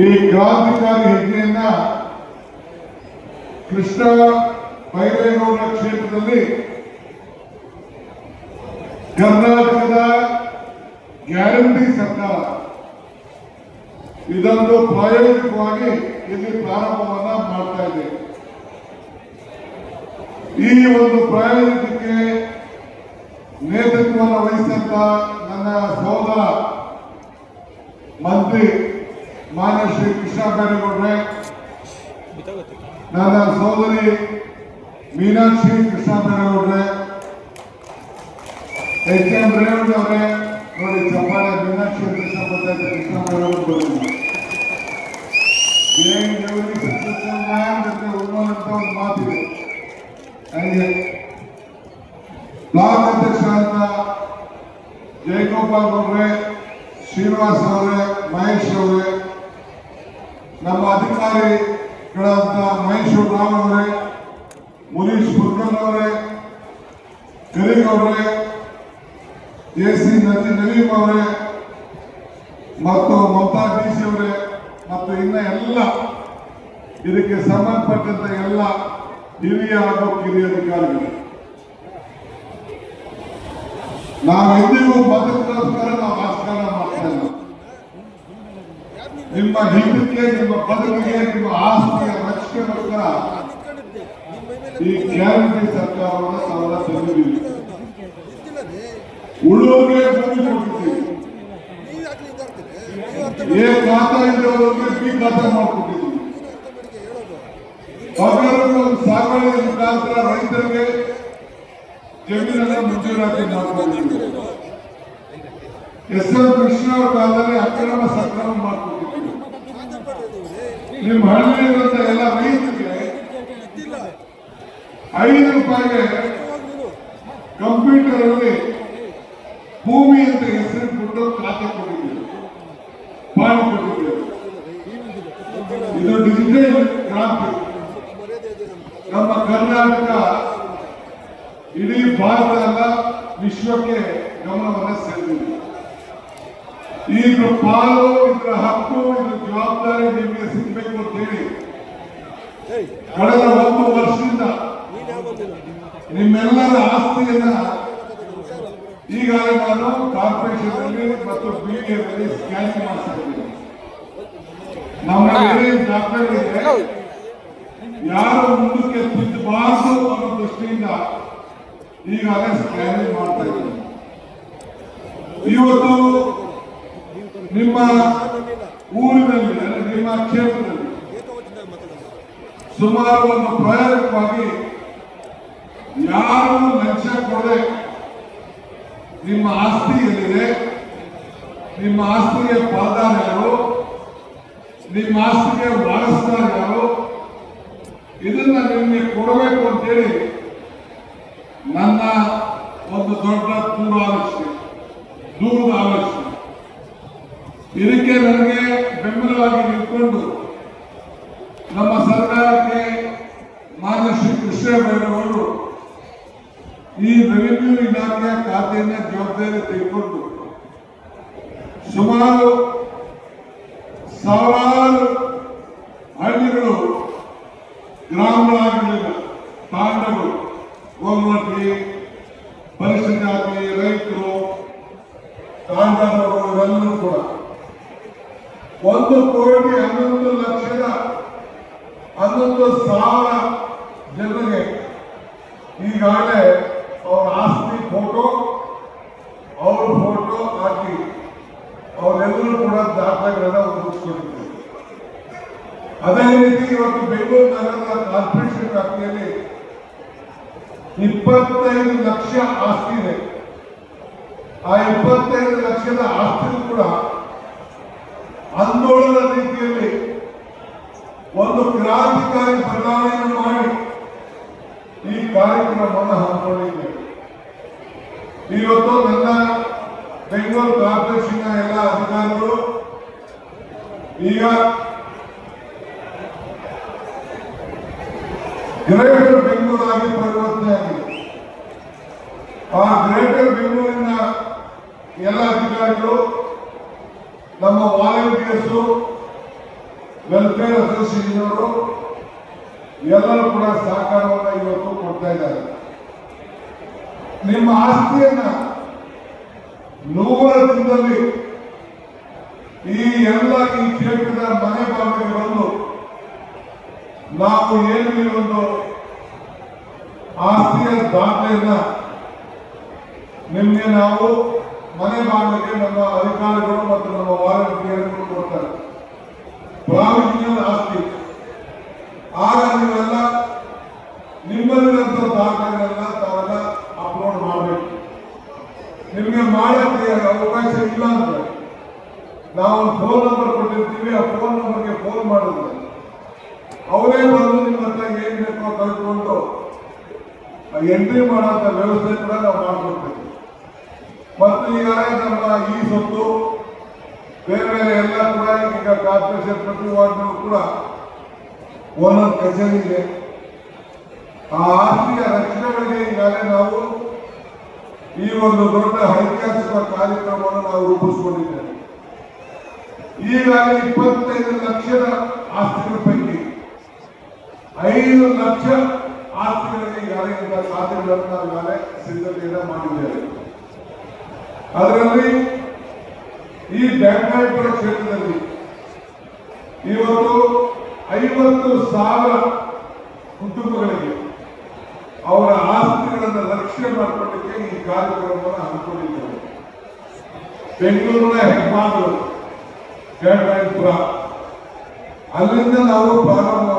ಈ ಕ್ರಾಂತಿಕಾರಿ ಹೆಜ್ಜೆಯನ್ನ ಕೃಷ್ಣ ಬೈರೇಗೌಡ ಕ್ಷೇತ್ರದಲ್ಲಿ ಕರ್ನಾಟಕದ ಗ್ಯಾರಂಟಿ ಸರ್ಕಾರ ಇದೊಂದು ಪ್ರಾಯೋಗಿಕವಾಗಿ ಇಲ್ಲಿ ಪ್ರಾರಂಭವನ್ನ ಮಾಡ್ತಾ ಇದೆ. ಈ ಒಂದು ಪ್ರಾಯೋಗಿಕಕ್ಕೆ ನೇತೃತ್ವವನ್ನು ವಹಿಸಿದಂತ ನನ್ನ ಸಹೋದರ ಮಂತ್ರಿ ಮಾನ್ಯ ಶ್ರೀ ಕೃಷ್ಣ ಬೈರೇಗೌಡ್ರೆ, ನನ್ನ ಸಹೋದರಿ ಮೀನಾಕ್ಷಿ ಕೃಷ್ಣ ಬೈರೇಗೌಡ್ರೆ, ಎಚ್ ಎಂ ರೇವಣ್ಣ ಅವರೇ, ನೋಡಿ ಚಪ್ಪಾಳೆ ಮೀನಾಕ್ಷಿ ಕೃಷ್ಣ ಬೈರೇಗೌಡ ಉಳ್ಳುವಂತ ಒಂದು ಮಾತಿದೆ. ಹಾಗೆ ಬ್ಲಾಕ್ ಅಧ್ಯಕ್ಷ ಅಂತ ಜಯಗೋಪಾಲ್ ಅವರೇ, ಶ್ರೀನಿವಾಸ್ ಅವರೇ, ಮಹೇಶ್ ಅವರೇ, ನಮ್ಮ ಅಧಿಕಾರಿಗಳಾದ ಮಹೇಶ್ವರ ರಾವ್ ಅವರೇ, ಮುನೀಶ್ ಮುರ್ಗನ್ ಅವರೇ, ಕರೀಂ ಅವರೇ, ಎಸಿ ನವೀಂ ಅವರೇ ಮತ್ತು ಮಮತಾ ಡಿಸಿ ಅವರೇ ಮತ್ತು ಇನ್ನ ಎಲ್ಲ ಇದಕ್ಕೆ ಸಂಬಂಧಪಟ್ಟಂತ ಎಲ್ಲ ಹಿರಿಯ ಹಾಗೂ ಕಿರಿಯ ಅಧಿಕಾರಿಗಳು, ನಾವೆಂದಿಗೂ ಮತಕ್ಕೋಸ್ಕರ ನಾವು ರಾಜಕಾರಣ ಮಾಡ್ತಾ ಇಲ್ಲ. ನಿಮ್ಮ ಹಿತಕ್ಕೆ, ನಿಮ್ಮ ಬದುಕಿಗೆ, ನಿಮ್ಮ ಆಸ್ತಿಯ ರಕ್ಷಣೆಗೋಸ್ಕರ ಈ ಗ್ಯಾರಂಟಿ ಸರ್ಕಾರವನ್ನು ನಾವೆಲ್ಲ ತಂದಿದ್ದೀವಿ. ಉಳುವರಿಗೆ ಭೂಮಿ ಕೊಟ್ಟಿದ್ದೀವಿ, ಎ ಖಾತಾ ಇದ್ದವರಿಗೆ ಬಿ ಖಾತಾ ಮಾಡಿಕೊಟ್ಟಿದ್ದೀವಿ. ಸಾಗುವಳಿ ಮುಖಾಂತರ ರೈತರಿಗೆ ಜಮೀನನ್ನು ಮಂಜೂರಾತಿ ಮಾಡಿಕೊಂಡಿದ್ದೀವಿ. ಎಸ್ ಎಂ ಕೃಷ್ಣ ಅವರ ಕಾಲದಲ್ಲಿ ಅಕ್ರಮ ಸಕ್ರಮ ಮಾಡಿಕೊಟ್ಟಿದ್ದೀವಿ. ನಿಮ್ಮ ಹಳ್ಳಿಯಲ್ಲಿರುವಂತ ಎಲ್ಲ ರೈತರಿಗೆ 5 ರೂಪಾಯಿಗೆ ಕಂಪ್ಯೂಟರ್ ಅಲ್ಲಿ ಭೂಮಿ ಅಂತ ಹೆಸರು ಕೊಟ್ಟು ಖಾತೆ ಕೊಟ್ಟಿದ್ದೀವಿ, ಪಾಣಿ ಕೊಟ್ಟಿದ್ದೇವೆ. ಇದು ಡಿಜಿಟಲ್ ಕ್ರಾಂತಿ. ನಮ್ಮ ಕರ್ನಾಟಕ ಇಡೀ ಭಾರತದ ವಿಶ್ವಕ್ಕೆ ಗಮನವನ್ನು ಸೆಳೆದಿದೆ. ಈಗ ಪಾಲು, ಇದರ ಹಕ್ಕು, ಇದರ ಜವಾಬ್ದಾರಿ ನಿಮಗೆ ಸಿಗಬೇಕು ಅಂತ ಹೇಳಿ ಕಳೆದ 1 ವರ್ಷದಿಂದ ನಿಮ್ಮೆಲ್ಲರ ಆಸ್ತಿಯನ್ನ ಈಗಾಗಲೇ ನಾನು ಕಾರ್ಪೊರೇಷನ್ ಮತ್ತು ಬಿಡಿಎಲ್ಲಿ ಸ್ಕ್ಯಾನಿಂಗ್ ಮಾಡಿಸಿದ್ದೇನೆ. ನಮ್ಮ ದಾಖಲೆ ಯಾರು ಮುಂದಕ್ಕೆ ತಿದ್ದಬಾರದು ಅನ್ನೋ ದೃಷ್ಟಿಯಿಂದ ಈಗಾಗಲೇ ಸ್ಕ್ಯಾನಿಂಗ್ ಮಾಡ್ತಾ ಇದ್ದೀನಿ. ಇವತ್ತು ನಿಮ್ಮ ಊರಿನಲ್ಲಿ, ನಿಮ್ಮ ಕ್ಷೇತ್ರದಲ್ಲಿ ಸುಮಾರು ಒಂದು ಪ್ರಾಯೋಗಿಕವಾಗಿ ಯಾರು ಲಂಚ ಕೊಡದೆ ನಿಮ್ಮ ಆಸ್ತಿ ಎಲ್ಲಿದೆ, ನಿಮ್ಮ ಆಸ್ತಿಗೆ ಪಾಲ್ದಾರ ಯಾರು, ನಿಮ್ಮ ಆಸ್ತಿಗೆ ವಾರಸ್ದಾರ ಯಾರು, ಇದನ್ನ ನಿಮಗೆ ಕೊಡಬೇಕು ಅಂತೇಳಿ ನನ್ನ ಒಂದು ದೊಡ್ಡ ದೂರದ ಆಲೋಚನೆ. ಇದಕ್ಕೆ ನನಗೆ ಬೆಂಬಲವಾಗಿ ನಿಂತ್ಕೊಂಡು ನಮ್ಮ ಸರ್ಕಾರಕ್ಕೆ ಮಾನ್ಯ ಶ್ರೀ ಕೃಷ್ಣ ಬೈರೇಗೌಡರು ಈ ರೆವಿನ್ಯೂ ಇಲಾಖೆಯ ಖಾತೆಯನ್ನ ಜವಾಬ್ದಾರಿ ತೆಗೆದುಕೊಂಡು ಸುಮಾರು 1000 ಹಳ್ಳಿಗಳು, ಗ್ರಾಮಗಳಾಗಲಿಲ್ಲ, ತಾಂಡಗಳು, ಗೋಲ್ಮಟ್ಟಿ, ಪರಿಶಿಷ್ಟ ಜಾತಿ, ರೈತರು, ತಾಂಡವರು ಇವೆಲ್ಲರೂ ಕೂಡ 1,11,00,000 ಜನರಿಗೆ ಈಗಾಗಲೇ ಅವರ ಆಸ್ತಿ ಫೋಟೋ, ಅವ್ರ ಫೋಟೋ ಹಾಕಿ ಅವರೆಲ್ಲರೂ ಕೂಡ ದಾಖಲೆಗಳನ್ನ ಒದಗಿಸಿಕೊಂಡಿದ್ದಾರೆ. ಅದೇ ರೀತಿ ಇವತ್ತು ಬೆಂಗಳೂರು ನಗರದ ಕಾರ್ಪೊರೇಷನ್ ವ್ಯಾಪ್ತಿಯಲ್ಲಿ 25 ಲಕ್ಷ ಆಸ್ತಿ ಇದೆ. ಆ 25 ಲಕ್ಷದ ಆಸ್ತಿ ಕೂಡ ಆಂದೋಲನ ರೀತಿಯಲ್ಲಿ ಒಂದು ಕ್ರಾಂತಿಕಾರಿ ಬದಲಾವಣೆಯನ್ನು ಮಾಡಿ ಈ ಕಾರ್ಯಕ್ರಮವನ್ನು ಹಮ್ಮಿಕೊಂಡಿದ್ದೇವೆ. ಇವತ್ತು ನನ್ನ ಬೆಂಗಳೂರು ಕಾರ್ಪೊರೇಷನ್ ಎಲ್ಲ ಅಧಿಕಾರಿಗಳು ಈಗ ಗ್ರೇಟರ್ ಬೆಂಗಳೂರಾಗಿ ಪರಿವರ್ತನೆ ಆಗಿದೆ. ಆ ಗ್ರೇಟರ್ ಬೆಂಗಳೂರಿನ ಎಲ್ಲ ಅಧಿಕಾರಿಗಳು, ನಮ್ಮ ವಾಲಂಟಿಯರ್ಸು, ವೆಲ್ಫೇರ್ ಅಸೋಸಿಯೇಷನ್ ಅವರು ಎಲ್ಲರೂ ಕೂಡ ಸಹಕಾರವನ್ನು ಇವತ್ತು ಕೊಡ್ತಾ ಇದ್ದಾರೆ. ನಿಮ್ಮ ಆಸ್ತಿಯನ್ನ 100 ದಿನದಲ್ಲಿ ಈ ಕ್ಷೇತ್ರದ ಮನೆ ಬಾಗಿಲಿಗೆ ಬಂದು ನಾವು ಏನು ಈ ಒಂದು ಆಸ್ತಿಯ ದಾಖಲೆಯನ್ನ ನಿಮಗೆ ನಾವು ಮನೆ ಬಾಗಿಲಿಗೆ ನಮ್ಮ ಅಧಿಕಾರಿಗಳು ಮತ್ತು ನಮ್ಮ ವಾಲಂಟಿಯರ್ಗಳು ಕೊಡ್ತಾರೆ. ಪ್ರಾವಿಷನಲ್ ಆಸ್ತಿ ಆಗ ನೀವೆಲ್ಲ ನಿಮ್ಮಲ್ಲಿರುವಂತಹ ದಾಖಲೆಗಳನ್ನ ತಾವೆಲ್ಲ ಅಪ್ಲೋಡ್ ಮಾಡಬೇಕು. ನಿಮಗೆ ಮಾಡಕ್ಕೆ ಅವಕಾಶ ಇಲ್ಲ ಅಂದ್ರೆ ನಾವು ಫೋನ್ ನಂಬರ್ ಕೊಟ್ಟಿರ್ತೀವಿ. ಆ ಫೋನ್ ನಂಬರ್ಗೆ ಫೋನ್ ಮಾಡಿದ್ರೆ ಅವರೇ ಬಂದು ನಿಮ್ಮ ಹತ್ರ ಏನ್ ಬೇಕೋ ಕಲ್ತ್ಕೊಂಡು ಎಂಟ್ರಿ ಮಾಡುವಂತ ವ್ಯವಸ್ಥೆ ಕೂಡ ನಾವು ಮಾಡ್ಕೊಡ್ತೇವೆ. ಮತ್ತು ಈಗಾಗಲೇ ನಮ್ಮ ಈ ಸೊತ್ತು ಬೇರೆ ಬೇರೆ ಎಲ್ಲ ಕೂಡ ಈಗ ಕಾರ್ಪೊರೇಷನ್ ಪ್ರತಿ ವಾರ್ಡ್ನಲ್ಲೂ ಕೂಡ ಒಂದೊಂದು ಕಚೇರಿ ಇದೆ. ಆ ಆಸ್ತಿಯ ರಕ್ಷಣೆಗಳಿಗೆ ಈಗಾಗಲೇ ನಾವು ಈ ಒಂದು ದೊಡ್ಡ ಐತಿಹಾಸಿಕ ಕಾರ್ಯಕ್ರಮವನ್ನು ನಾವು ರೂಪಿಸಿಕೊಂಡಿದ್ದೇವೆ. ಈಗಾಗಲೇ 25 ಲಕ್ಷದ ಆಸ್ತಿಗಳ ಪೈಕಿ 5 ಲಕ್ಷ ಆಸ್ತಿಗಳಿಗೆ ಈಗಾಗಲೇ ಖಾತೆಗಳನ್ನು ನಾವು ಈಗಾಗಲೇ ಸಿದ್ಧತೆಯನ್ನು ಮಾಡಿದ್ದೇವೆ. ಅದರಲ್ಲಿ ಈ ಬ್ಯಾಂಕಾಯ್ಪುರ ಕ್ಷೇತ್ರದಲ್ಲಿ ಇವತ್ತು 50,000 ಕುಟುಂಬಗಳಿಗೆ ಅವರ ಆಸ್ತಿಗಳನ್ನು ರಕ್ಷಣೆ ಮಾಡಿಕೊಳ್ಳಲಿಕ್ಕೆ ಈ ಕಾರ್ಯಕ್ರಮವನ್ನು ಹಮ್ಮಿಕೊಂಡಿದ್ದೇವೆ. ಬೆಂಗಳೂರಿನ ಹೆಬ್ಬಾಗಿಲು ಬ್ಯಾಂಕಾಯ್ಪುರ ಅಲ್ಲಿಂದ ನಾವು ಪ್ರಾರಂಭ